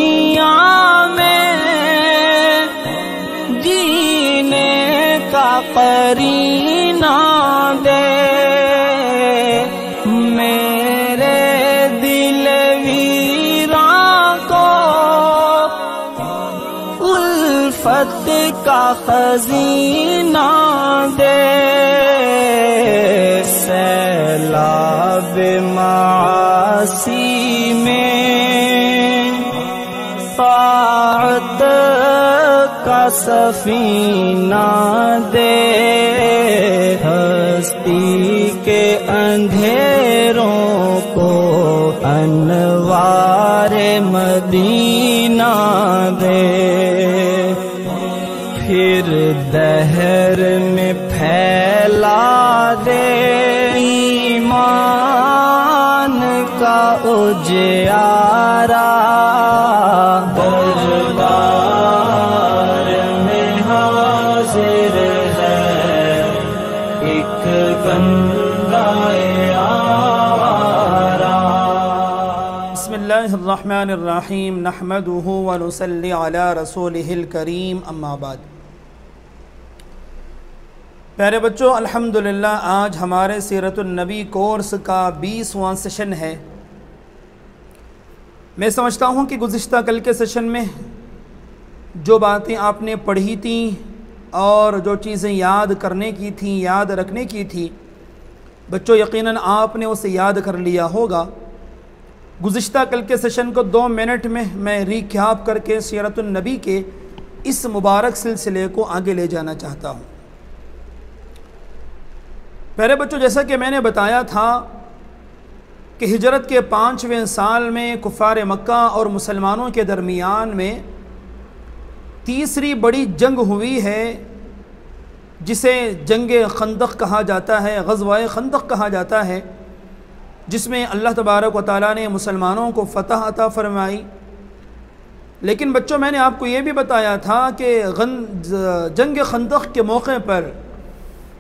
दुनिया में जीने का करीना दे, मेरे दिल वीरा को उल्फत का खजीना दे। सैलाब मासी में ताअत का सफीना दे, हस्ती के अंधेरों को अनवारे मदीना दे। फिर दहर में फैला दे ईमान का उजियारा, दरबार में हाजिर है एक बंदाए आवारा। बिस्मिल्लाहिर्रहमानिर्रहीम, नहमदुहु व नुसल्ली अला रसूलिहिल करीम, अम्मा बाद। प्यारे बच्चों, अल्हम्दुलिल्लाह आज हमारे सीरतुन नबी कोर्स का 20वां सेशन है। मैं समझता हूँ कि गुज़िश्ता कल के सेशन में जो बातें आपने पढ़ी थी और जो चीज़ें याद करने की थी, याद रखने की थी, बच्चों यकीनन आपने उसे याद कर लिया होगा। गुज़िश्ता कल के सेशन को 2 मिनट में मैं रिकैप करके सीरतुन नबी के इस मुबारक सिलसिले को आगे ले जाना चाहता हूँ। प्यारे बच्चों, जैसा कि मैंने बताया था कि हिजरत के 5वें साल में कुफ़ार मक्का और मुसलमानों के दरमियान में तीसरी बड़ी जंग हुई है, जिसे जंग खंदक कहा जाता है, ग़ज़वा खंदक कहा जाता है, जिसमें अल्लाह तबारक व तआला ने मुसलमानों को फ़तह अता फ़रमाई। लेकिन बच्चों, मैंने आपको ये भी बताया था कि जंग खंदक के मौके पर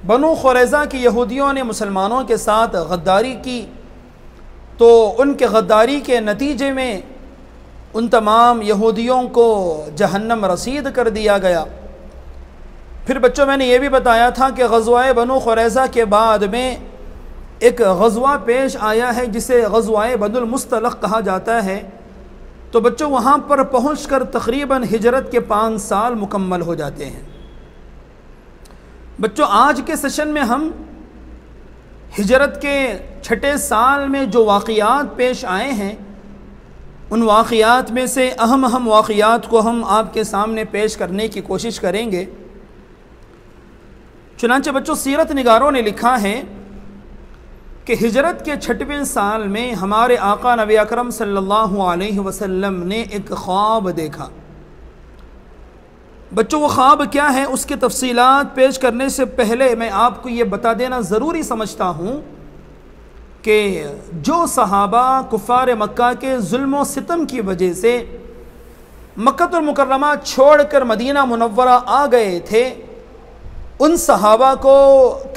बनु क़ुरैज़ा के यहूदियों ने मुसलमानों के साथ गद्दारी की, तो उनके गद्दारी के नतीजे में उन तमाम यहूदियों को जहन्नम रसीद कर दिया गया। फिर बच्चों, मैंने ये भी बताया था कि ग़ज़वा बनु क़ुरैज़ा के बाद में एक ग़ज़वा पेश आया है जिसे ग़ज़वा बनुल मुस्तलक़ कहा जाता है। तो बच्चों, वहाँ पर पहुँच कर तक़रीबन हिजरत के 5 साल मुकम्मल हो जाते हैं। बच्चों, आज के सेशन में हम हिजरत के 6ठे साल में जो वाक़ियात पेश आए हैं, उन वाक़ियात में से अहम वाक़ियात को हम आपके सामने पेश करने की कोशिश करेंगे। चुनांचे बच्चों, सीरत निगारों ने लिखा है कि हिजरत के 6वें साल में हमारे आका नबी अकरम सल्लल्लाहु अलैहि वसल्लम ने एक ख्वाब देखा। बच्चों, वो ख्वाब क्या है, उसकी तफसीलात पेश करने से पहले मैं आपको ये बता देना ज़रूरी समझता हूँ कि जो सहाबा कुफ़ार मक्का के जुल्म व सितम की वजह से मक्कतुल मुकर्रमा छोड़कर मदीना मुनव्वरा आ गए थे, उन सहाबा को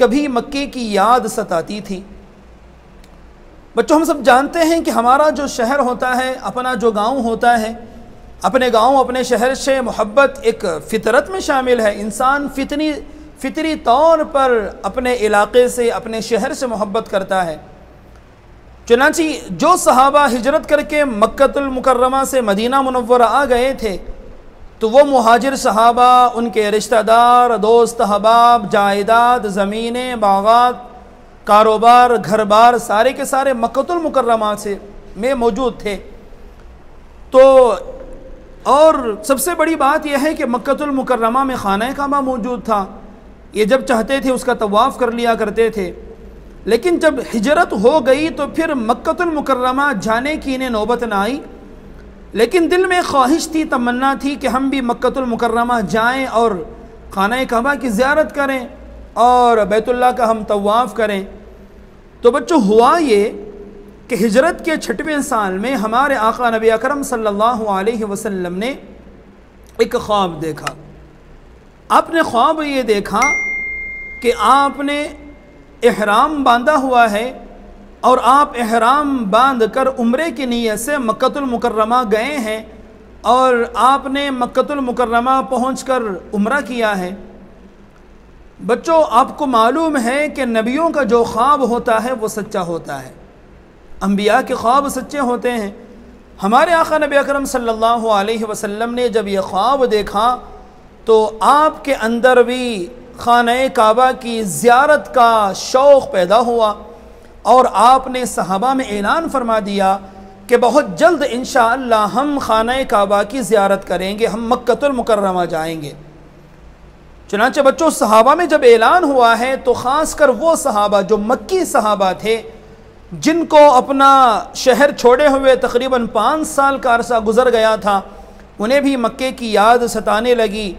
कभी मक्के की याद सताती थी। बच्चों, हम सब जानते हैं कि हमारा जो शहर होता है, अपना जो गाँव होता है, अपने गांव अपने शहर से मोहब्बत एक फ़ितरत में शामिल है। इंसान फितरी तौर पर अपने इलाके से, अपने शहर से मोहब्बत करता है। चुनांची जो सहाबा हिजरत करके मक्कतुल मुकर्रमा से मदीना मुनव्वरा आ गए थे, तो वो मुहाजिर सहाबा, उनके रिश्तेदार, दोस्त अहबाब, जायदाद, ज़मीनें, बागात, कारोबार, घर बार सारे के सारे मक्कतुल मुकर्रमा से में मौजूद थे। तो और सबसे बड़ी बात यह है कि मक्कतुल मुकर्रमा में खाना काबा मौजूद था। ये जब चाहते थे उसका तवाफ़ कर लिया करते थे। लेकिन जब हिजरत हो गई तो फिर मक्कतुल मुकर्रमा जाने की इन्हें नौबत ना आई, लेकिन दिल में ख्वाहिश थी, तमन्ना थी कि हम भी मक्कतुल मुकर्रमा जाएं और खाना काबा की ज़ियारत करें और बैतुल्लाह का हम तवाफ़ करें। तो बच्चों, हुआ ये कि हिजरत के 6वें साल में हमारे आका नबी अकरम सल्लल्लाहु अलैहि वसल्लम ने एक ख्वाब देखा। आपने ख्वाब ये देखा कि आपने इहराम बांधा हुआ है और आप इहराम बांध कर उम्रे की नीयत से मक्कतुल मुकर्रमा गए हैं और आपने मक्कतुल मुकर्रमा पहुंचकर उम्रा किया है। बच्चों, आपको मालूम है कि नबियों का जो ख्वाब होता है वो सच्चा होता है, अंबिया के ख्वाब सच्चे होते हैं। हमारे आका नबी अकरम सल्लल्लाहु अलैहि वसल्लम ने जब ये ख्वाब देखा तो आपके अंदर भी खाने काबा की ज़ियारत का शौक़ पैदा हुआ और आपने सहाबा में ऐलान फरमा दिया कि बहुत जल्द इंशाअल्लाह हम खाने काबा की ज़ियारत करेंगे, हम मक्कतुल मुकर्रमा जाएंगे। चुनांचे बच्चों, सहाबा में जब ऐलान हुआ है तो ख़ासकर वो सहाबा जो मक्की सहाबा थे, जिनको अपना शहर छोड़े हुए तकरीबन 5 साल का अरसा गुज़र गया था, उन्हें भी मक्के की याद सताने लगी।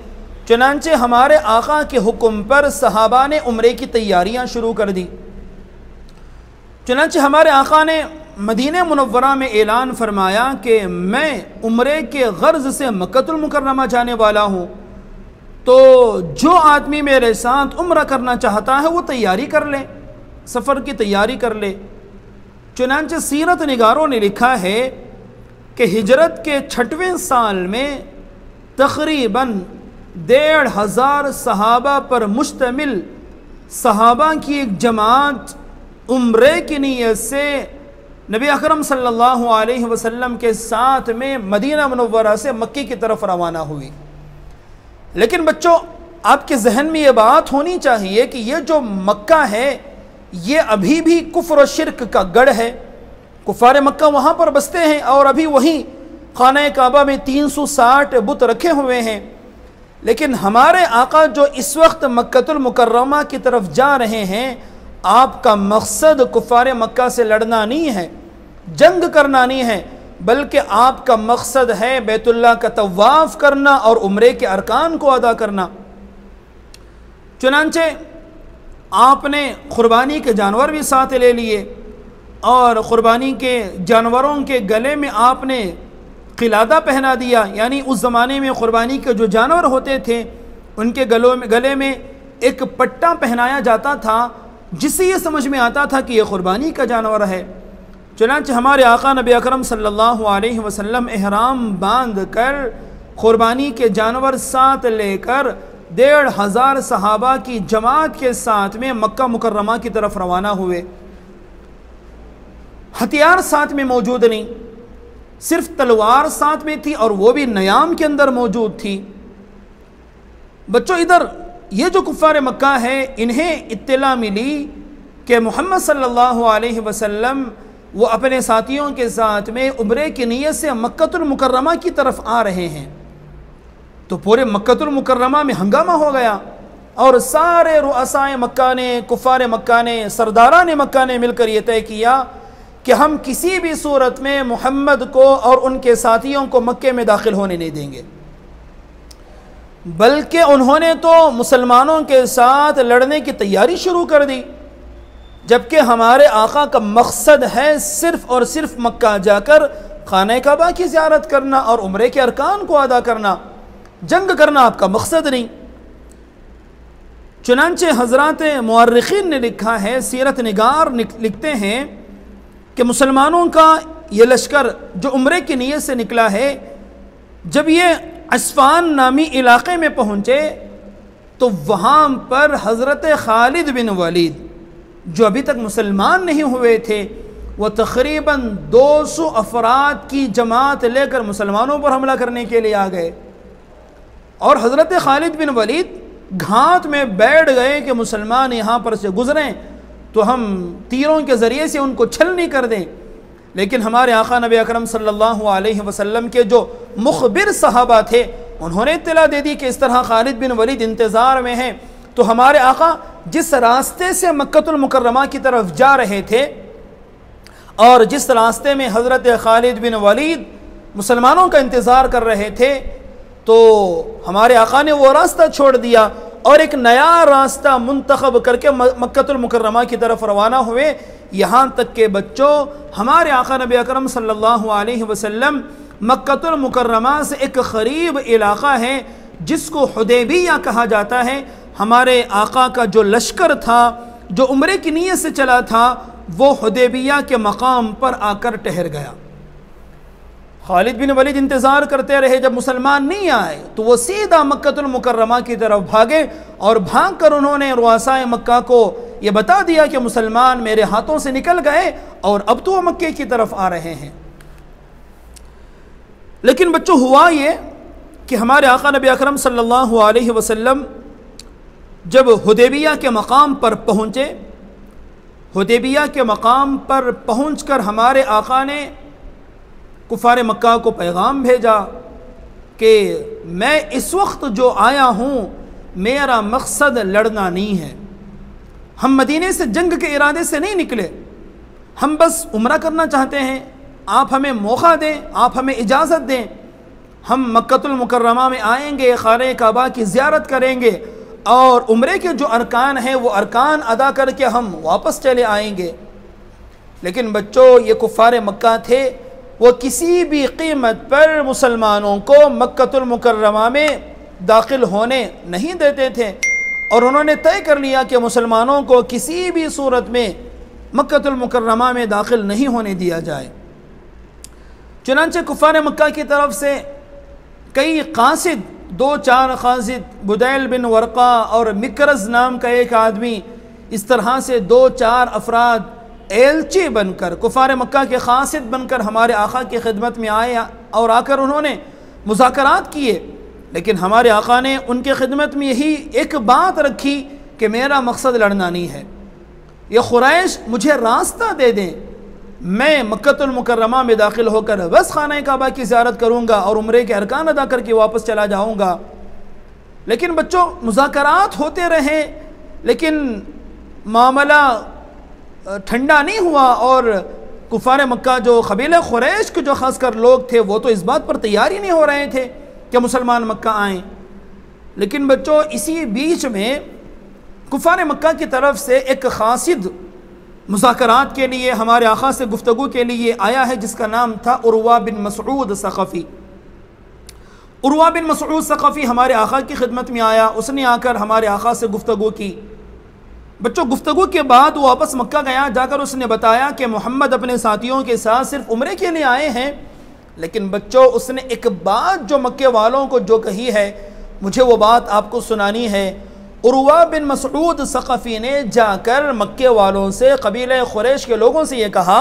चुनांचे हमारे आका के हुक्म पर सहाबा ने उम्रे की तैयारियां शुरू कर दी। चुनांचे हमारे आका ने मदीने मुनव्वरा में ऐलान फरमाया कि मैं उम्रे के गर्ज से मक्कतुल मुकर्रमा जाने वाला हूँ, तो जो आदमी मेरे साथ उम्रा करना चाहता है वो तैयारी कर ले, सफ़र की तैयारी कर ले। चुनांचे सीरत निगारों ने लिखा है कि हिजरत के 6वें साल में तकरीबन 1500 सहाबा पर मुश्तमिल सहाबा की एक जमात उम्रे की नीयत से नबी अकरम सल्लल्लाहु अलैहि वसल्लम के साथ में मदीना मुनव्वरा से मक्के की तरफ रवाना हुई। लेकिन बच्चों, आपके जहन में ये बात होनी चाहिए कि ये जो मक्का है ये अभी भी कुफ्र और शिरक का गढ़ है। कुफार मक्का वहाँ पर बसते हैं और अभी वहीं खाना काबा में 360 बुत रखे हुए हैं। लेकिन हमारे आका जो इस वक्त मक्कतुल मुकर्रमा की तरफ जा रहे हैं, आपका मकसद कुफार मक्का से लड़ना नहीं है, जंग करना नहीं है, बल्कि आपका मकसद है बैतुल्लाह का तवाफ़ करना और उम्रे के अरकान को अदा करना। चुनांचे आपने क़ुरबानी के जानवर भी साथ ले लिए और क़ुरबानी के जानवरों के गले में आपने क़िलादा पहना दिया, यानी उस ज़माने में क़ुरबानी के जो जानवर होते थे उनके गले में एक पट्टा पहनाया जाता था, जिससे ये समझ में आता था कि ये क़ुरबानी का जानवर है। चुनांचे हमारे आका नबी अकरम सल्लल्लाहु अलैहि वसल्लम एहराम बांध कर क़ुरबानी के जानवर साथ लेकर 1500 सहाबा की जमात के साथ में मक्का मुकर्रमा की तरफ रवाना हुए। हथियार साथ में मौजूद नहीं, सिर्फ तलवार साथ में थी और वो भी नयाम के अंदर मौजूद थी। बच्चों, इधर ये जो कुफ़ार मक्का है, इन्हें इत्तला मिली कि मोहम्मद सल्लल्लाहु अलैहि वसल्लम वो अपने साथियों के साथ में उम्रे की नीयत से मक्कतुल मुकर्रमा की तरफ आ रहे हैं। तो पूरे मक्कतुल मुकर्रमा में हंगामा हो गया और सारे रुअसाए मक्का ने, कुफ़ार मक्का ने, सरदारान मक्का ने मिलकर ये तय किया कि हम किसी भी सूरत में मोहम्मद को और उनके साथियों को मक्के में दाखिल होने नहीं देंगे। बल्कि उन्होंने तो मुसलमानों के साथ लड़ने की तैयारी शुरू कर दी, जबकि हमारे आका का मकसद है सिर्फ़ और सिर्फ मक्का जाकर खाने काबा की ज़ियारत करना और उम्रे के अरकान को अदा करना, जंग करना आपका मकसद नहीं। चुनांचे हज़रात मुअर्रिखीन ने लिखा है, सीरत निगार लिखते हैं कि मुसलमानों का ये लश्कर जो उम्रे की नीयत से निकला है, जब ये अस्फान नामी इलाक़े में पहुँचे तो वहाँ पर हज़रत खालिद बिन वलीद जो अभी तक मुसलमान नहीं हुए थे, वो तक़रीबन 200 अफराद की जमात लेकर मुसलमानों पर हमला करने के लिए आ गए और हज़रत खालिद बिन वलीद घात में बैठ गए कि मुसलमान यहाँ पर से गुज़रें तो हम तीरों के ज़रिए से उनको छलनी कर दें। लेकिन हमारे आका नबी अकरम सल्लल्लाहु अलैहि वसल्लम के जो मुखबिर सहाबा थे, उन्होंने इत्तला दे दी कि इस तरह खालिद बिन वलीद इंतज़ार में हैं। तो हमारे आका जिस रास्ते से मक्कतुल मुकर्रमा की तरफ जा रहे थे और जिस रास्ते में हज़रत खालिद बिन वलीद मुसलमानों का इंतज़ार कर रहे थे, तो हमारे आका ने वो रास्ता छोड़ दिया और एक नया रास्ता मुंतखब करके मक्कतुल मुकर्रमा की तरफ रवाना हुए। यहाँ तक के बच्चों, हमारे आका नबी अकरम सल्लल्लाहु अलैहि वसल्लम मक्कतुल मुकर्रमा से एक क़रीब इलाक़ा है जिसको हुदैबिया कहा जाता है। हमारे आका का जो लश्कर था, जो उम्रे की नीयत से चला था, वो हुदैबिया के मकाम पर आकर ठहर गया। खालिद बिन वलीद इंतज़ार करते रहे, जब मुसलमान नहीं आए तो वो सीधा मक्कतुल मुकर्रमा की तरफ भागे और भाग कर उन्होंने रुआसाए मक्का को ये बता दिया कि मुसलमान मेरे हाथों से निकल गए और अब तो वो मक्के की तरफ आ रहे हैं। लेकिन बच्चों हुआ ये कि हमारे आका नबी अकरम सल्लल्लाहु अलैहि वसल्लम जब हुदैबिया के मकाम पर पहुँचे, हुदैबिया के मकाम पर पहुँचकर हमारे आका ने कुफार मक्का को पैगाम भेजा कि मैं इस वक्त जो आया हूँ मेरा मकसद लड़ना नहीं है, हम मदीने से जंग के इरादे से नहीं निकले, हम बस उम्रा करना चाहते हैं, आप हमें मौका दें, आप हमें इजाज़त दें, हम मक्कतुल मुकर्रमा में आएंगे, खाने काबा की ज़ियारत करेंगे और उम्रे के जो अरकान हैं वो अरकान अदा करके हम वापस चले आएंगे। लेकिन बच्चों ये कुफ़ार मक्का थे, वो किसी भी कीमत पर मुसलमानों को मक्कतुल मुकर्रमा में दाखिल होने नहीं देते थे और उन्होंने तय कर लिया कि मुसलमानों को किसी भी सूरत में मक्कतुल मुकर्रमा में दाखिल नहीं होने दिया जाए। चुनांचे कुफ़ार मक्का की तरफ से कई कासिद, 2-4 कासिद, बुदैल बिन वर्क़ा और मिकरज़ नाम का एक आदमी, इस तरह से 2-4 अफराद एलची बनकर, कुफ़ार मक्का के कासिद बनकर हमारे आका की खिदमत में आए और आकर उन्होंने मुज़ाकरात किए। लेकिन हमारे आका ने उनके खिदमत में यही एक बात रखी कि मेरा मकसद लड़ना नहीं है, ये खुरैश मुझे रास्ता दे दें, मैं मक्कतुल मुकर्रमा में दाखिल होकर बस खाना काबा की ज़ियारत करूँगा और उम्रे के अरकान अदा करके वापस चला जाऊँगा। लेकिन बच्चों मुज़ाकरात होते रहे लेकिन मामला ठंडा नहीं हुआ और कुफ़ार मक्का जो क़बीला क़ुरैश के जो ख़ासकर लोग थे वो तो इस बात पर तैयार ही नहीं हो रहे थे कि मुसलमान मक्का आएँ। लेकिन बच्चों इसी बीच में कुफ़ार मक्का की तरफ से एक क़ासिद मुज़ाकरात के लिए हमारे आका से गुफ्तगू के लिए आया है जिसका नाम था उर्वा बिन मसऊद सक़फ़ी। उर्वा बिन मसऊद सक़फ़ी हमारे आका की खिदमत में आया, उसने आकर हमारे आका से गुफ्तगू की। बच्चों गुफ्तगू के बाद वो वापस मक्का गया, जाकर उसने बताया कि मोहम्मद अपने साथियों के साथ सिर्फ उम्रे के लिए आए हैं। लेकिन बच्चों उसने एक बात जो मक्के वालों को जो कही है मुझे वो बात आपको सुनानी है। उर्वा बिन मसऊद सक़फ़ी ने जाकर मक्के वालों से, क़बीले क़ुरैश के लोगों से ये कहा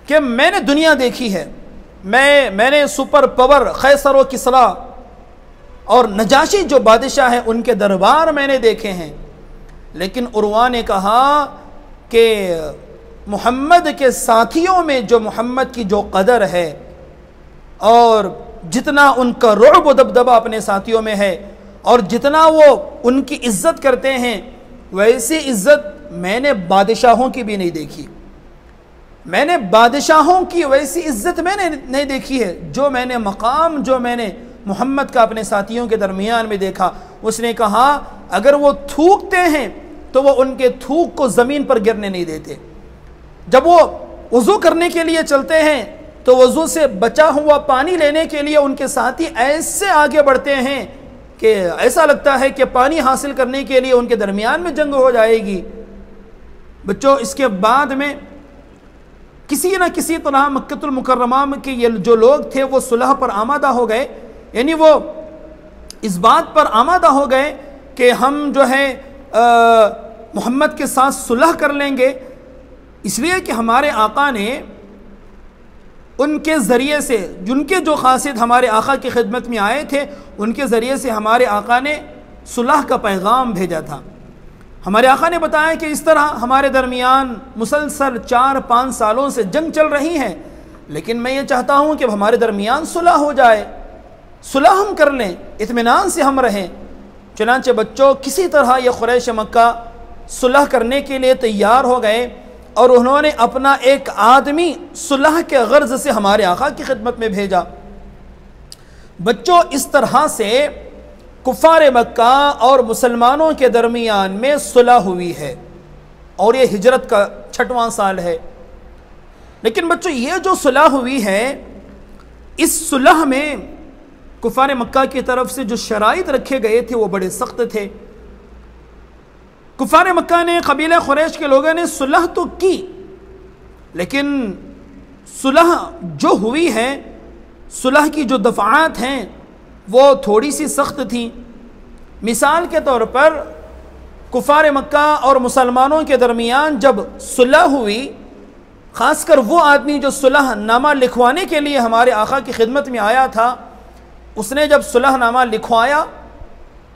कि मैंने दुनिया देखी है, मैंने सुपर पावर कैसर व किसरा और नजाशी जो बादशाह हैं उनके दरबार मैंने देखे हैं। लेकिन उर्वा ने कहा कि मोहम्मद के साथियों में जो मोहम्मद की जो कदर है और जितना उनका रुअब व दबदबा अपने साथियों में है और जितना वो उनकी इज़्ज़त करते हैं वैसी इज़्ज़त मैंने बादशाहों की भी नहीं देखी, मैंने बादशाहों की वैसी इज़्ज़त मैंने नहीं देखी है जो मैंने मकाम, जो मैंने मोहम्मद का अपने साथियों के दरमियान में देखा। उसने कहा अगर वो थूकते हैं तो वो उनके थूक को ज़मीन पर गिरने नहीं देते, जब वो वज़ू करने के लिए चलते हैं तो वज़ू से बचा हुआ पानी लेने के लिए उनके साथी ऐसे आगे बढ़ते हैं कि ऐसा लगता है कि पानी हासिल करने के लिए उनके दरमियान में जंग हो जाएगी। बच्चों इसके बाद में किसी न किसी तरह मक्कतुल मुकर्रमा के ये जो लोग थे वो सुलह पर आमादा हो गए, यानी वो इस बात पर आमादा हो गए कि हम जो है मोहम्मद के साथ सुलह कर लेंगे, इसलिए कि हमारे आका ने उनके ज़रिए से, जिनके जो क़ासिद हमारे आका की खिदमत में आए थे उनके ज़रिए से हमारे आका ने सुलह का पैगाम भेजा था। हमारे आका ने बताया कि इस तरह हमारे दरमियान मुसलसल 4-5 सालों से जंग चल रही है, लेकिन मैं ये चाहता हूँ कि हमारे दरमियान सुलह हो जाए, सुलह हम कर लें, इत्मीनान से हम रहें। चुनांचे बच्चों किसी तरह ये क़ुरैश मक्का सुलह करने के लिए तैयार हो गए और उन्होंने अपना एक आदमी सुलह के गर्ज से हमारे आका की खिदमत में भेजा। बच्चों इस तरह से कुफ़ार मक्का और मुसलमानों के दरमियान में सुलह हुई है और ये हिजरत का 6वां साल है। लेकिन बच्चों ये जो सुलह हुई है, इस सुलह में कुफ़ार मक्का की तरफ से जो शराइत रखे गए थे वो बड़े सख्त थे। कुफ़ार मक्का ने, क़बीला क़ुरैश के लोगों ने सुलह तो की, लेकिन सुलह जो हुई है, सुलह की जो दफ़ात हैं वो थोड़ी सी सख्त थी। मिसाल के तौर पर कुफ़ार मक्का और मुसलमानों के दरमियान जब सुलह हुई, ख़ासकर वो आदमी जो सुलह नामा लिखवाने के लिए हमारे आका की खिदमत में आया था, उसने जब सुलह नामा लिखवाया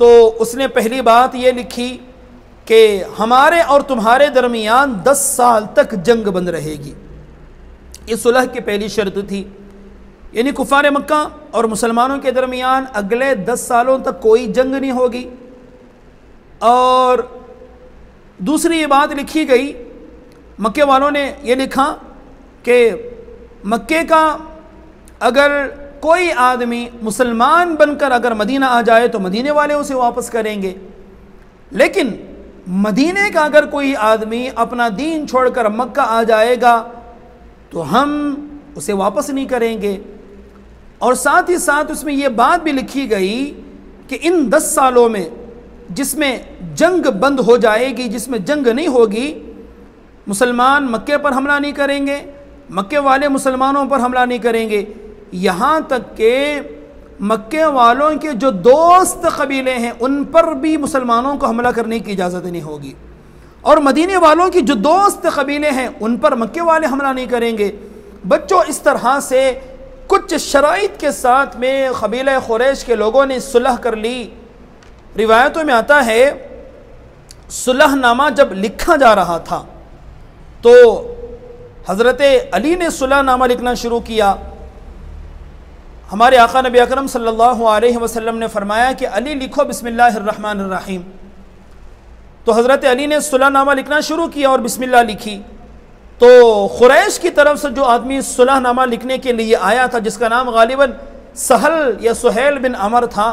तो उसने पहली बात ये लिखी कि हमारे और तुम्हारे दरमियान 10 साल तक जंग बंद रहेगी। ये सुलह की पहली शर्त थी, यानी कुफ़ार मक्का और मुसलमानों के दरमियान अगले 10 सालों तक कोई जंग नहीं होगी। और दूसरी ये बात लिखी गई, मक्के वालों ने ये लिखा कि मक्के का अगर कोई आदमी मुसलमान बनकर अगर मदीना आ जाए तो मदीने वाले उसे वापस करेंगे, लेकिन मदीने का अगर कोई आदमी अपना दीन छोड़कर मक्का आ जाएगा तो हम उसे वापस नहीं करेंगे। और साथ ही साथ उसमें यह बात भी लिखी गई कि इन 10 सालों में जिसमें जंग बंद हो जाएगी, जिसमें जंग नहीं होगी, मुसलमान मक्के पर हमला नहीं करेंगे, मक्के वाले मुसलमानों पर हमला नहीं करेंगे, यहाँ तक कि मक्के वालों के जो दोस्त कबीले हैं उन पर भी मुसलमानों को हमला करने की इजाज़त नहीं होगी, और मदीने वालों की जो दोस्त कबीले हैं उन पर मक्के वाले हमला नहीं करेंगे। बच्चों, इस तरह से कुछ शराइत के साथ में कबीले खुरैश के लोगों ने सुलह कर ली। रिवायतों में आता है सुलहनामा जब लिखा जा रहा था तो हज़रत अली ने सुलहनामा लिखना शुरू किया। हमारे आका नबी अकरम सल्लल्लाहु अलैहि वसल्लम ने फरमाया कि अली लिखो बिस्मिल्लाहिर्रहमानिर्रहीम। तो हज़रत अली ने सुलहनामा लिखना शुरू किया और बिस्मिल्लाह लिखी। तो खुरैश की तरफ से जो आदमी सुलहनामा लिखने के लिए आया था, जिसका नाम गालिबन सहल या सुहेल बिन अमर था,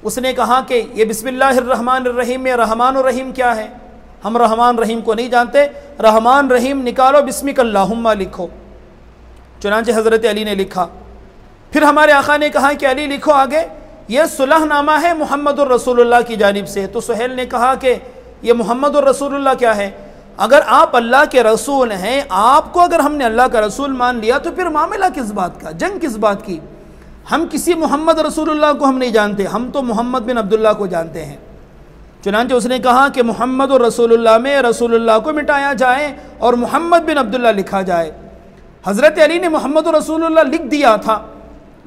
उसने कहा कि ये बिस्मिल्लाहिर्रहमानिर्रहीम में रहमान और रहीम क्या है, हम रहमान रहीम को नहीं जानते, रहमान रहीम निकालो, बिस्मिकल्लाहुम्मा लिखो। चुनांचे हज़रत अली ने लिखा। फिर हमारे आका ने कहा कि अली लिखो आगे, ये सुलहनामा है मुहम्मदुर रसूलुल्लाह की जानिब से। तो सुहेल ने कहा कि ये मुहम्मदुर रसूलुल्लाह क्या है, अगर आप अल्लाह के रसूल हैं, आपको अगर हमने अल्लाह का रसूल मान लिया तो फिर मामला किस बात का, जंग किस बात की। हम किसी मोहम्मद रसूलुल्लाह को हम नहीं जानते, हम तो मोहम्मद बिन अब्दुल्लाह को जानते हैं। चुनांचे उसने कहा कि मोहम्मद और रसूलुल्लाह में रसूलुल्लाह को मिटाया जाए और मोहम्मद बिन अब्दुल्लाह लिखा जाए। हज़रत अली ने मोहम्मद और रसूलुल्लाह लिख दिया था,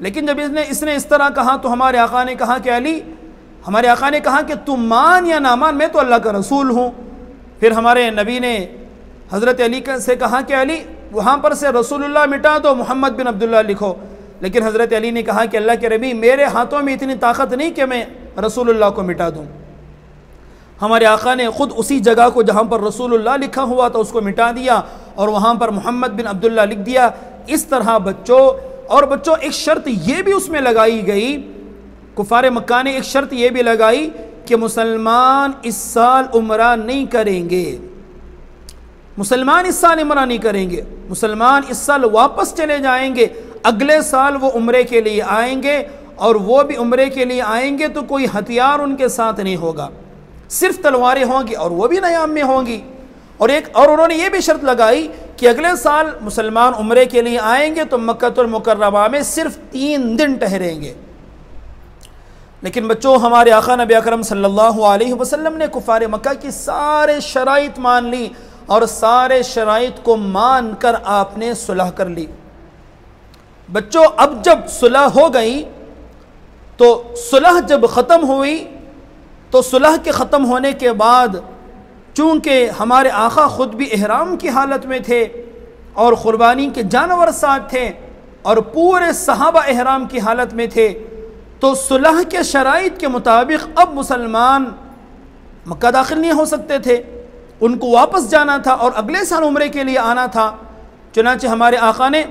लेकिन जब इसने इस तरह कहा तो हमारे आका ने कहा कि अली, हमारे आका ने कहा कि तुम मान या ना मान, मैं तो अल्लाह का रसूल हूँ। फिर हमारे नबी ने हज़रत अली से कहा कि अली वहाँ पर से रसूलुल्लाह मिटा दो, मोहम्मद बिन अब्दुल्लाह लिखो। लेकिन हज़रत अली ने कहा कि अल्लाह के नबी, मेरे हाथों में इतनी ताकत नहीं कि मैं रसूलुल्लाह को मिटा दूँ। हमारे आका ने ख़ुद उसी जगह को जहाँ पर रसूलुल्लाह लिखा हुआ था उसको मिटा दिया और वहाँ पर मोहम्मद बिन अब्दुल्लाह लिख दिया। इस तरह बच्चों एक शर्त ये भी उसमें लगाई गई, कुफ़ार मक्का ने एक शर्त ये भी लगाई कि मुसलमान इस साल उम्रा नहीं करेंगे, मुसलमान इस साल उम्रा नहीं करेंगे, मुसलमान इस साल वापस चले जाएंगे, अगले साल वो उम्रे के लिए आएंगे, और वो भी उम्रे के लिए आएंगे तो कोई हथियार उनके साथ नहीं होगा, सिर्फ तलवारें होंगी और वो भी नयाम में होंगी। और उन्होंने ये भी शर्त लगाई कि अगले साल मुसलमान उम्रे के लिए आएंगे तो मक्कतुल मुकर्रमा में सिर्फ 3 दिन ठहरेंगे। लेकिन बच्चों, हमारे आका नबी अकरम सल्लल्लाहु अलैहि वसल्लम ने कुफ़ार मक्का की सारे शराइत मान ली और सारे शराइत को मान कर आपने सुलह कर ली। बच्चों, अब जब सुलह हो गई तो सुलह जब ख़त्म हुई तो सुलह के ख़त्म होने के बाद चूँकि हमारे आका ख़ुद भी इहराम की हालत में थे और क़ुरबानी के जानवर साथ थे और पूरे सहाबा इहराम की हालत में थे, तो सुलह के शराइत के मुताबिक अब मुसलमान मक्का दाखिल नहीं हो सकते थे, उनको वापस जाना था और अगले साल उम्रे के लिए आना था। चुनांचे हमारे आका ने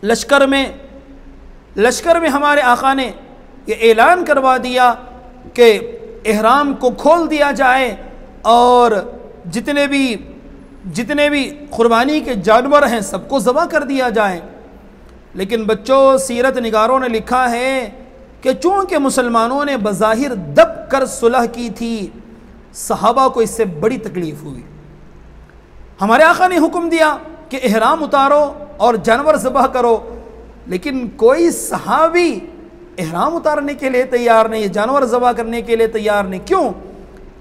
लश्कर में हमारे आका ने ये ऐलान करवा दिया कि इहराम को खोल दिया जाए और जितने भी क़ुरबानी के जानवर हैं सबको ज़बह कर दिया जाए। लेकिन बच्चों, सीरत निगारों ने लिखा है कि चूँकि मुसलमानों ने बज़ाहिर दब कर सुलह की थी, सहाबा को इससे बड़ी तकलीफ़ हुई। हमारे आका ने हुक्म दिया कि इहराम उतारो और जानवर ज़बह करो, लेकिन कोई सहाबी इहराम उतारने के लिए तैयार नहीं, जानवर ज़बह करने के लिए तैयार नहीं। क्यों?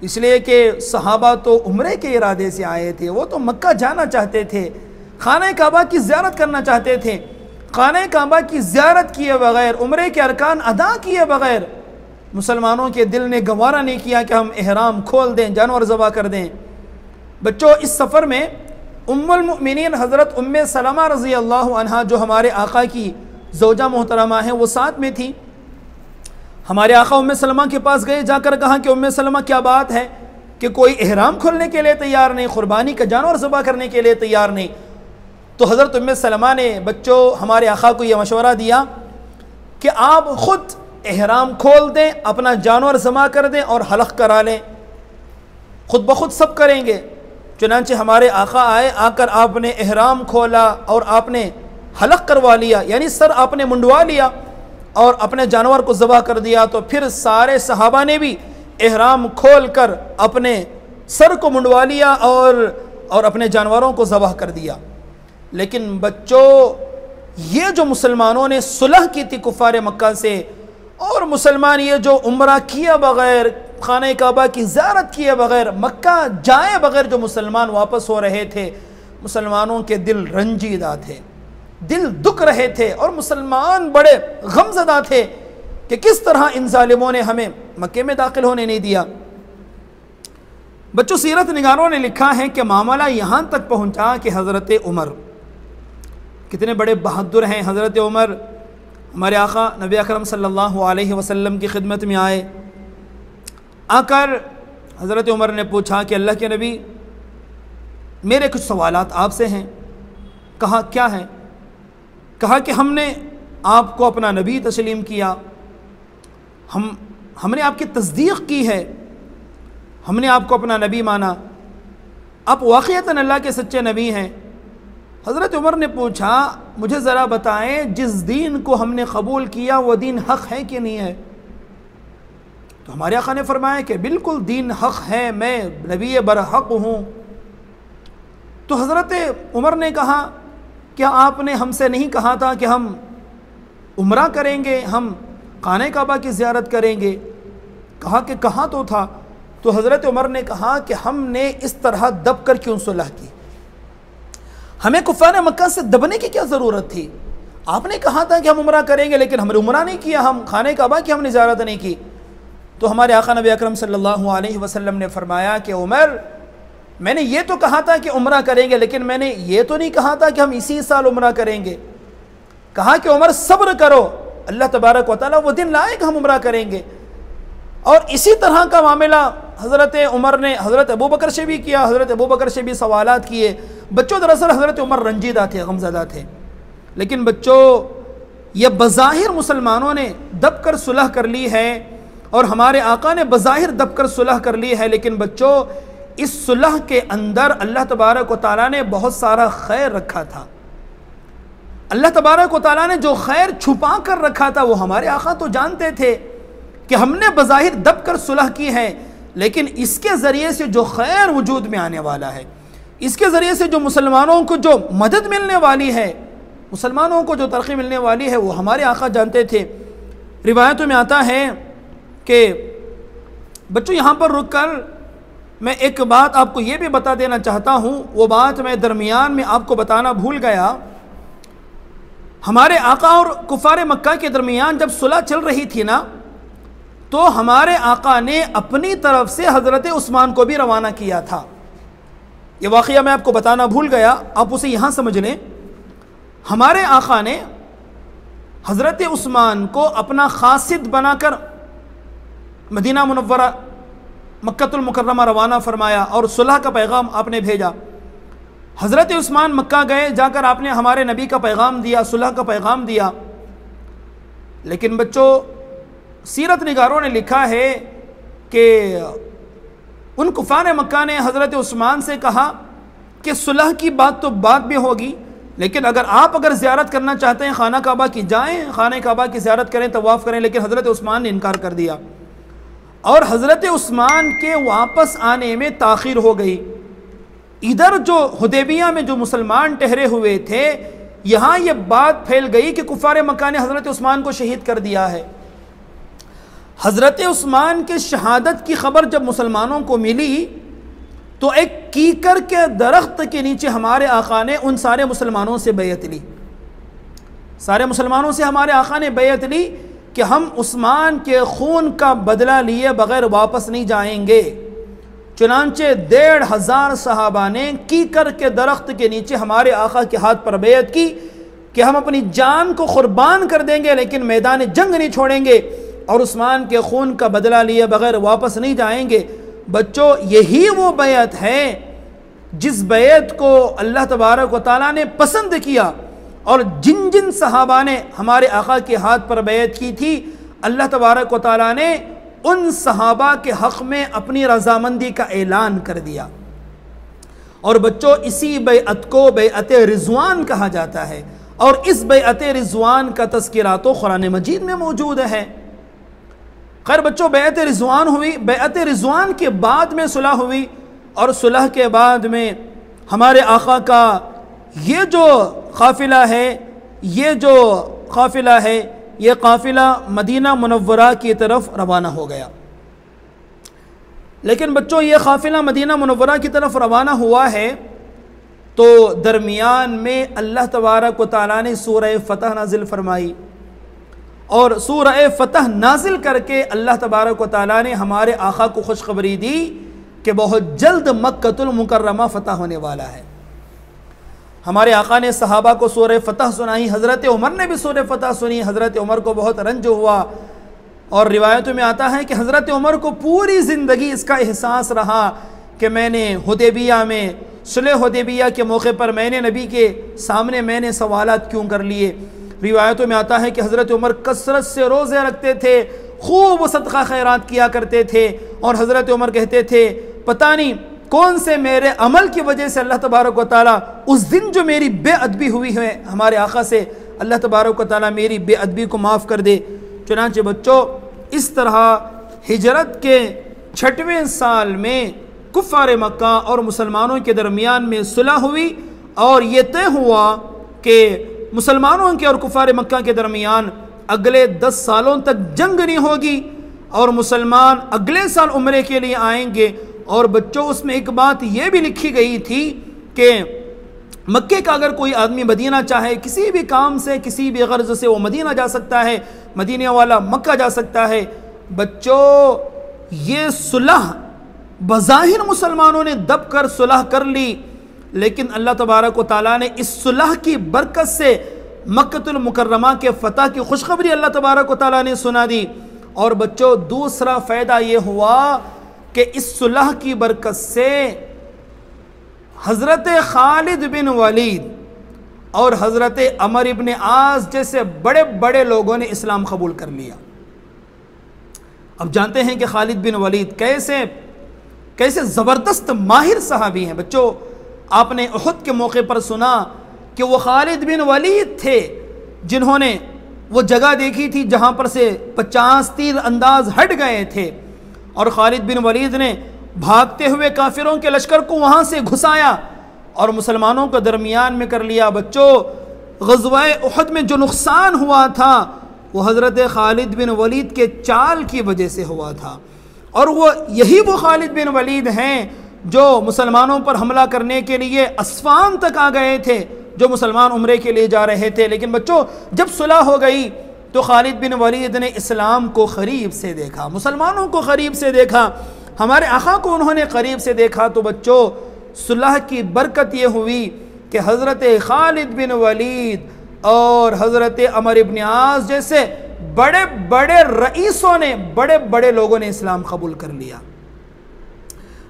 इसलिए कि सहाबा तो उम्रे के इरादे से आए थे, वो तो मक्का जाना चाहते थे, खाने काबा की ज़ियारत करना चाहते थे। खाने काबा की ज़ियारत किए बग़ैर, उम्रे के अरकान अदा किए बग़ैर मुसलमानों के दिल ने गवारा नहीं किया कि हम इहराम खोल दें, जानवर ज़बह कर दें। बच्चों, इस सफ़र में उम्मुल मुमिनीन हज़रत उम्मे सलमा रज़ी अल्लाह अन्हा, जो हमारे आका की ज़ौजा मोहतरमा हैं, वो साथ में थी। हमारे आका उम्मे सलमा के पास गए, जाकर कहा कि उम्मे सलमा क्या बात है कि कोई इहराम खोलने के लिए तैयार नहीं, क़ुरबानी का जानवर ज़बह करने के लिए तैयार नहीं। तो हज़रत उम्मे सलमा ने बच्चों हमारे आका को यह मशवरा दिया कि आप ख़ुद इहराम खोल दें, अपना जानवर ज़बह कर दें और हलक़ करा लें, ख़ुद ब खुद सब करेंगे। चुनांचे हमारे आका आए, आकर आपने इहराम खोला और आपने हलक़ करवा लिया, यानी सर आपने मुंडवा लिया और अपने जानवर को ज़बह कर दिया। तो फिर सारे सहाबा ने भी इहराम खोल कर अपने सर को मुंडवा लिया और अपने जानवरों को ज़बह कर दिया। लेकिन बच्चों, ये जो मुसलमानों ने सुलह की थी कुफ़ार मक्का से, और मुसलमान ये जो उम्रा किए बग़ैर, खाने काबा की ज़ियारत किए बग़ैर, मक्का जाए बग़ैर जो मुसलमान वापस हो रहे थे, मुसलमानों के दिल रंजीदा थे, दिल दुख रहे थे और मुसलमान बड़े गमज़दा थे कि किस तरह इन ज़ालिमों ने हमें मक्के में दाखिल होने नहीं दिया। बच्चों, सीरत निगारों ने लिखा है कि मामला यहाँ तक पहुँचा कि हज़रत उमर, कितने बड़े बहादुर हैं हज़रत उमर, हमारे आका नबी अकरम सल्लल्लाहु अलैहि वसल्लम की खिदमत में आए। आकर हज़रत उमर ने पूछा कि अल्लाह के नबी, मेरे कुछ सवालात आपसे हैं। कहा क्या हैं? कहा कि हमने आपको अपना नबी तस्लीम किया, हमने आपकी तस्दीक़ की है, हमने आपको अपना नबी माना, आप वाक़ईतन अल्लाह के सच्चे नबी हैं। हज़रत उमर ने पूछा, मुझे ज़रा बताएं, जिस दीन को हमने कबूल किया वो दीन हक़ है कि नहीं है? तो हमारे आका ने फरमाया कि बिल्कुल दीन हक़ है, मैं नबी बरहक़ हूँ। तो हज़रत उमर ने कहा, क्या आपने हमसे नहीं कहा था कि हम उम्रा करेंगे, हम खाने काबा की ज़ियारत करेंगे? कहा कि कहा तो था। तो हज़रत उमर ने कहा कि हमने इस तरह दब कर क्यों सुलह की? हमें कुफ़ार मक्का से दबने की क्या ज़रूरत थी? आपने कहा था कि हम उम्रा करेंगे, लेकिन हमने उम्रा नहीं किया, हम खाने काबा की हमने ज़ियारत नहीं की। तो हमारे आका नबी अकरम सल्लल्लाहु अलैहि वसल्लम ने फरमाया कि उमर, मैंने ये तो कहा था कि उम्रा करेंगे, लेकिन मैंने ये तो नहीं कहा था कि हम इसी साल उम्रा करेंगे। कहा कि उमर सब्र करो, अल्लाह तबारक व तआला वो दिन लाएगा हम उम्रा करेंगे। और इसी तरह का मामला हज़रत उमर ने हज़रत अबू बकर से भी किया, हज़रत अबू बकर से भी सवालात किए। बच्चों, दरअसल हज़रत उमर रंजीदा थे, गमज़दा थे, लेकिन बच्चों ये बज़ाहिर मुसलमानों ने दब कर सुलह कर ली है और हमारे आका ने बज़ाहिर दब कर सुलह कर ली है। लेकिन बच्चों, इस सुलह के अंदर अल्लाह तबारक व तआला ने बहुत सारा खैर रखा था। अल्लाह तबारक व तआला ने जो खैर छुपा कर रखा था वो हमारे आका तो जानते थे कि हमने बज़ाहिर दब कर सुलह की है, लेकिन इसके ज़रिए से जो खैर वजूद में आने वाला है, इसके ज़रिए से जो मुसलमानों को जो मदद मिलने वाली है, मुसलमानों को जो तरक्की मिलने वाली है, वो हमारे आका जानते थे। रिवायतों में आता है कि बच्चों, यहाँ पर रुक कर मैं एक बात आपको ये भी बता देना चाहता हूँ, वो बात मैं दरमियान में आपको बताना भूल गया। हमारे आका और कुफ़ार मक्का के दरमियान जब सुलह चल रही थी ना, तो हमारे आका ने अपनी तरफ से हज़रत उस्मान को भी रवाना किया था। ये वाक़या मैं आपको बताना भूल गया, आप उसे यहाँ समझ लें। हमारे आका ने हज़रत उस्मान को अपना ख़ासिद बनाकर मदीना मुनव्वरा मक्कतुल मुकर्रमा रवाना फरमाया और सुलह का पैगाम आपने भेजा। हज़रत उस्मान मक्का गए, जाकर आपने हमारे नबी का पैगाम दिया, सुलह का पैगाम दिया। लेकिन बच्चों, सीरत निगारों ने लिखा है कि उन कुफ़ार मक्का ने हज़रत उस्मान से कहा कि सुलह की बात तो बाद में होगी, लेकिन अगर ज़ियारत करना चाहते हैं खाना काबा की, जाएँ खाने काबा की ज़ियारत करें, तवाफ़ करें। लेकिन हज़रत उस्मान ने इनकार कर दिया और हज़रत उस्मान के वापस आने में ताख़ीर हो गई। इधर जो हुदैबिया में जो मुसलमान ठहरे हुए थे, यहाँ ये बात फैल गई कि कुफार मक्का ने हज़रत उस्मान को शहीद कर दिया है। हज़रत उस्मान के शहादत की खबर जब मुसलमानों को मिली तो एक कीकर के दरख्त के नीचे हमारे आका ने उन सारे मुसलमानों से बैयत ली। सारे मुसलमानों से हमारे आका ने बैयत ली कि हम उस्मान के खून का बदला लिए बगैर वापस नहीं जाएंगे। चुनांचे 1500 सहाबा ने कीकर के दरख्त के नीचे हमारे आका के हाथ पर बैयत की कि हम अपनी जान को कुर्बान कर देंगे लेकिन मैदान जंग नहीं छोड़ेंगे और उस्मान के खून का बदला लिए बगैर वापस नहीं जाएंगे। बच्चों, यही वो बैयत है जिस बैयत को अल्लाह तबारक व तआला ने पसंद किया और जिन जिन सहाबा ने हमारे आका के हाथ पर बैयत की थी, अल्लाह तबारक व तआला ने उन सहाबा के हक़ में अपनी रज़ामंदी का ऐलान कर दिया। और बच्चों, इसी बैअत को बैअत रिज़वान कहा जाता है और इस बैअत रिज़वान का तज़किरा तो कुरान मजीद में मौजूद है। खैर बच्चों, बैअत रिज़वान हुई, बैअत रिज़वान के बाद में सुलह हुई और सुलह के बाद में हमारे आका का ये जो काफ़िला है, ये काफ़िला मदीना मुनव्वरा की तरफ रवाना हो गया। लेकिन बच्चों, ये काफ़िला मदीना मुनव्वरा की तरफ रवाना हुआ है तो दरमियान में अल्लाह तबारक व तआला ने सूरह फ़तह नाजिल फरमाई और सूरह फ़तह नाजिल करके अल्लाह तबारक व तआला ने हमारे आका को खुशखबरी दी कि बहुत जल्द मक्कतुल मुकर्रमा फ़तह होने वाला है। हमारे आका ने सहाबा को सूरह फ़तह सुनाई, हज़रत उमर ने भी सूरह फ़तह सुनी। हज़रत उमर को बहुत रंज हुआ और रिवायतों में आता है कि हज़रत उमर को पूरी ज़िंदगी इसका एहसास रहा कि मैंने हुदैबिया में, सुलह हुदैबिया के मौके पर मैंने नबी के सामने मैंने सवालात क्यों कर लिए। रिवायतों में आता है कि हज़रत उमर कसरत से रोज़े रखते थे, खूब सदका खैरात किया करते थे और हज़रत उमर कहते थे, पता नहीं कौन से मेरे अमल की वजह से अल्लाह तबारक व तआला उस दिन जो मेरी बेअदबी हुई है हमारे आका से, अल्लाह तबारक व तआला मेरी बेअदबी को माफ़ कर दे। चुनांचे बच्चों, इस तरह हिजरत के 6वें साल में कुफ़ार मक्का और मुसलमानों के दरमियान में सुलह हुई और ये तय हुआ कि मुसलमानों के और कुफ़ार मक्का के दरमियान अगले 10 सालों तक जंग नहीं होगी और मुसलमान अगले साल उम्रे के लिए आएंगे। और बच्चों, उसमें एक बात यह भी लिखी गई थी कि मक्के का अगर कोई आदमी मदीना चाहे, किसी भी काम से, किसी भी गर्ज से वो मदीना जा सकता है, मदीने वाला मक्का जा सकता है। बच्चों, ये सुलह बज़ाहिर मुसलमानों ने दब कर सुलह कर ली, लेकिन अल्लाह तबारक व तआला ने इस सुलह की बरकत से मक्कतुल मुकर्रमा के फ़तह की खुशखबरी अल्लाह तबारक व तआला ने सुना दी। और बच्चों, दूसरा फ़ायदा ये हुआ कि इस सुलह की बरकत से हज़रत खालिद बिन वलीद और हज़रत अमर इब्न आस जैसे बड़े बड़े लोगों ने इस्लाम कबूल कर लिया। अब जानते हैं कि खालिद बिन वलीद कैसे कैसे ज़बरदस्त माहिर सहाबी हैं। बच्चों, आपने उहद के मौके पर सुना कि वो खालिद बिन वलीद थे जिन्होंने वो जगह देखी थी जहाँ पर से 50 तीर अंदाज हट गए थे और खालिद बिन वलीद ने भागते हुए काफिरों के लश्कर को वहाँ से घुसाया और मुसलमानों को दरमियान में कर लिया। बच्चों, ग़ज़वा उहद में जो नुकसान हुआ था वो हज़रत खालिद बिन वलीद के चाल की वजह से हुआ था और वो खालिद बिन वलीद हैं जो मुसलमानों पर हमला करने के लिए अस्फ़ान तक आ गए थे, जो मुसलमान उम्रे के लिए जा रहे थे। लेकिन बच्चों, जब सुलह हो गई तो खालिद बिन वलीद ने इस्लाम को करीब से देखा, मुसलमानों को करीब से देखा, हमारे आका को उन्होंने करीब से देखा। तो बच्चों, सुलह की बरकत ये हुई कि हज़रत खालिद बिन वलीद और हज़रत अमर इब्न आस जैसे बड़े बड़े रईसों ने, बड़े बड़े लोगों ने इस्लाम कबूल कर लिया।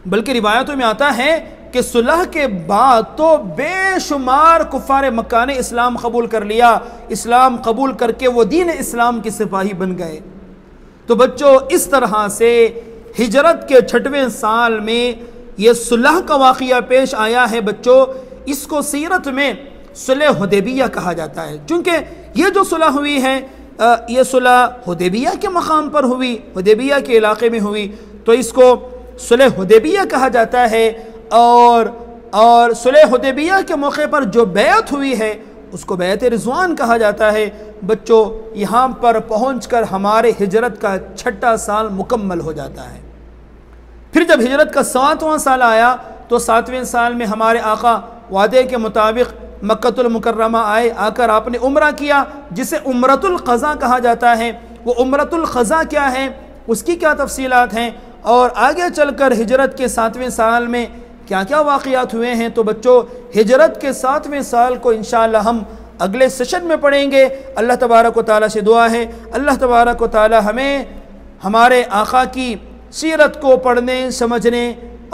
बल्कि रिवायतों में आता है कि सुलह के बाद तो बेशुमार कुफ़ार मक्का ने इस्लाम कबूल कर लिया। इस्लाम कबूल करके वो दीन इस्लाम के सिपाही बन गए। तो बच्चों, इस तरह से हिजरत के 6वें साल में ये सुलह का वाक़या पेश आया है। बच्चों, इसको सीरत में सुलह हुदैबिया कहा जाता है, क्योंकि ये जो सुलह हुई है ये सुलह हुदैबिया के मकाम पर हुई, हुदैबिया के इलाके में हुई, तो इसको सुलह हुदैबिया कहा जाता है। और और सुलह हुदैबिया के मौके पर जो बैत हुई है उसको बैत रिज़वान कहा जाता है। बच्चों, यहाँ पर पहुँचकर हमारे हिजरत का 6ठा साल मुकम्मल हो जाता है। फिर जब हिजरत का 7वां साल आया तो 7वें साल में हमारे आका वादे के मुताबिक मक्कतुल मुकर्रमा आए, आकर आपने उम्रा किया, जिसे उम्रतुल क़ज़ा कहा जाता है। वो उम्रतुल क़ज़ा क्या है, उसकी क्या तफसीलात हैं, और आगे चलकर हिजरत के 7वें साल में क्या क्या वाक़यात हुए हैं। तो बच्चों, हिजरत के 7वें साल को इंशाअल्लाह हम अगले सेशन में पढ़ेंगे। अल्लाह तबारक व तआला से दुआ है, अल्लाह तबारक व तआला हमें हमारे आका की सीरत को पढ़ने, समझने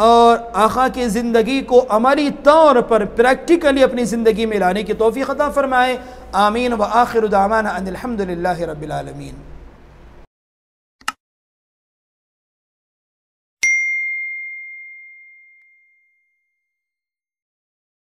और आका की ज़िंदगी को अमली तौर पर प्रैक्टिकली अपनी ज़िंदगी में लाने की तौफ़ीक़ अता फ़रमाए। आमीन व आखिर दावाना अनिल हम्दुलिल्लाहि रब्बिल आलमीन।